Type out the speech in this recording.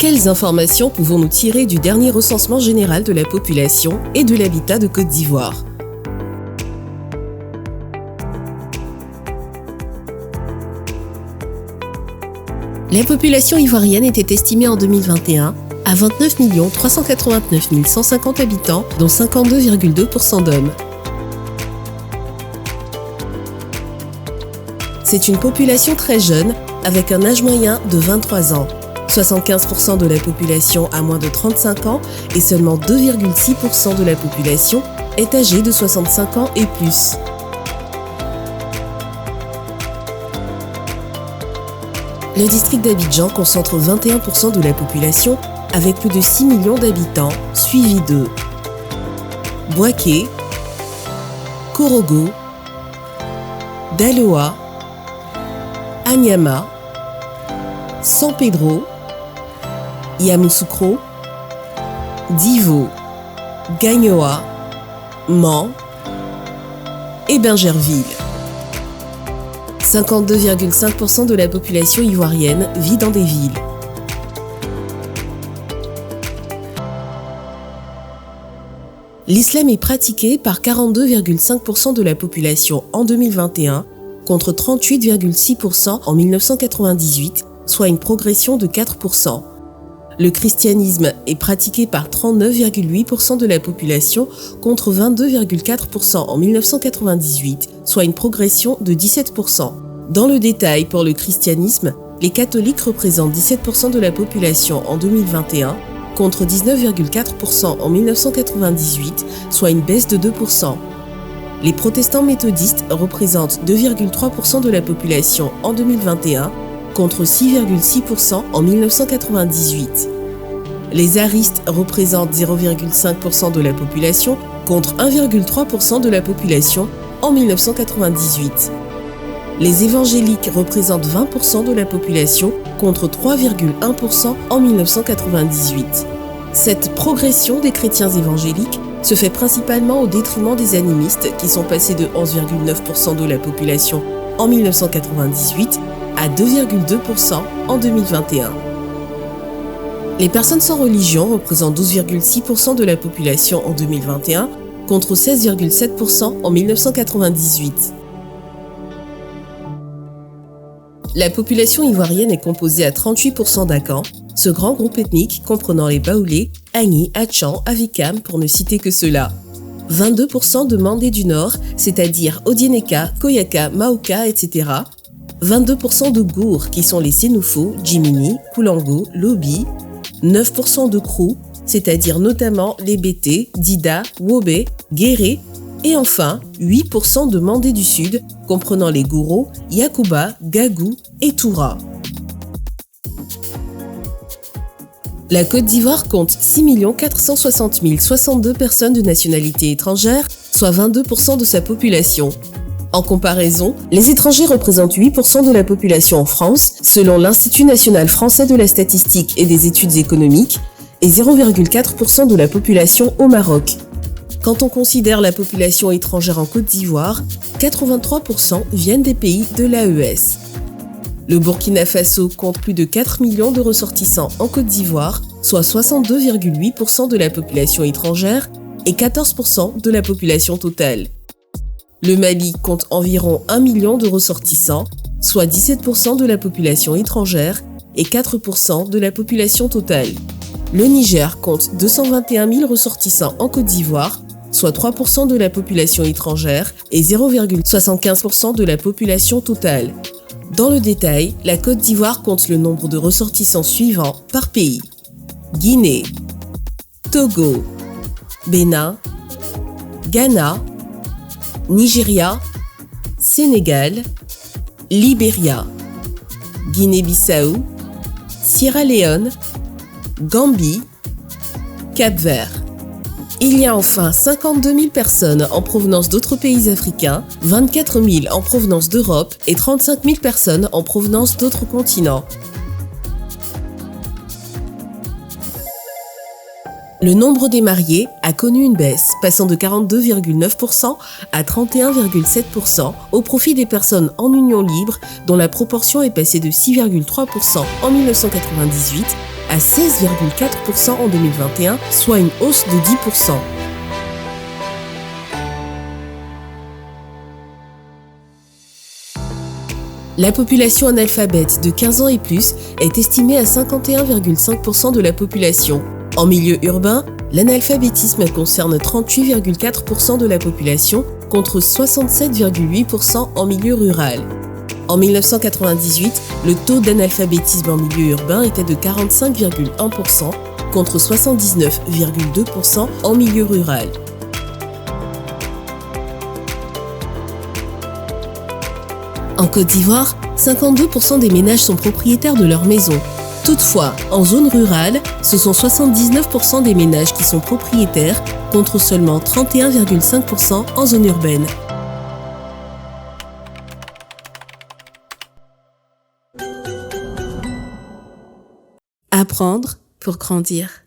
Quelles informations pouvons-nous tirer du dernier recensement général de la population et de l'habitat de Côte d'Ivoire ? La population ivoirienne était estimée en 2021 à 29 389 150 habitants, dont 52,2% d'hommes. C'est une population très jeune, avec un âge moyen de 23 ans. 75% de la population a moins de 35 ans et seulement 2,6% de la population est âgée de 65 ans et plus. Le district d'Abidjan concentre 21% de la population avec plus de 6 millions d'habitants, suivi de Bouaké, Korogo, Daloa, Anyama, San Pedro, Yamoussoukro, Divo, Gagnoa, Mans et Bingerville. 52,5% de la population ivoirienne vit dans des villes. L'islam est pratiqué par 42,5% de la population en 2021 contre 38,6% en 1998, soit une progression de 4%. Le christianisme est pratiqué par 39,8% de la population contre 22,4% en 1998, soit une progression de 17%. Dans le détail, pour le christianisme, les catholiques représentent 17% de la population en 2021 contre 19,4% en 1998, soit une baisse de 2%. Les protestants méthodistes représentent 2,3% de la population en 2021 contre 6,6% en 1998. Les aristes représentent 0,5% de la population contre 1,3% de la population en 1998. Les évangéliques représentent 20% de la population contre 3,1% en 1998. Cette progression des chrétiens évangéliques se fait principalement au détriment des animistes qui sont passés de 11,9% de la population en 1998 à 2,2% en 2021. Les personnes sans religion représentent 12,6% de la population en 2021 contre 16,7% en 1998. La population ivoirienne est composée à 38% d'Akan, ce grand groupe ethnique comprenant les Baoulés, Agni, Hatchan, Avikam pour ne citer que ceux-là. 22% de Mandé du Nord, c'est-à-dire Odieneka, Koyaka, Maoka, etc. 22% de Gour, qui sont les Sénoufo, Djimini, Koulango, Lobi. 9% de Krou, c'est-à-dire notamment les Bété, Dida, Wobé, Guéré. Et enfin, 8% de Mandé du Sud, comprenant les Gouro, Yakuba, Gagou et Toura. La Côte d'Ivoire compte 6 460 062 personnes de nationalité étrangère, soit 22% de sa population. En comparaison, les étrangers représentent 8% de la population en France, selon l'Institut national français de la statistique et des études économiques, et 0,4% de la population au Maroc. Quand on considère la population étrangère en Côte d'Ivoire, 83% viennent des pays de l'AES. Le Burkina Faso compte plus de 4 millions de ressortissants en Côte d'Ivoire, soit 62,8% de la population étrangère et 14% de la population totale. Le Mali compte environ 1 million de ressortissants, soit 17% de la population étrangère et 4% de la population totale. Le Niger compte 221 000 ressortissants en Côte d'Ivoire, soit 3% de la population étrangère et 0,75% de la population totale. Dans le détail, la Côte d'Ivoire compte le nombre de ressortissants suivants par pays. Guinée, Togo, Bénin, Ghana, Nigeria, Sénégal, Libéria, Guinée-Bissau, Sierra Leone, Gambie, Cap-Vert. Il y a enfin 52 000 personnes en provenance d'autres pays africains, 24 000 en provenance d'Europe et 35 000 personnes en provenance d'autres continents. Le nombre des mariés a connu une baisse, passant de 42,9% à 31,7% au profit des personnes en union libre, dont la proportion est passée de 6,3% en 1998 à 16,4% en 2021, soit une hausse de 10%. La population analphabète de 15 ans et plus est estimée à 51,5% de la population. En milieu urbain, l'analphabétisme concerne 38,4% de la population contre 67,8% en milieu rural. En 1998, le taux d'analphabétisme en milieu urbain était de 45,1% contre 79,2% en milieu rural. En Côte d'Ivoire, 52% des ménages sont propriétaires de leur maison. Toutefois, en zone rurale, ce sont 79% des ménages qui sont propriétaires contre seulement 31,5% en zone urbaine. Apprendre pour grandir.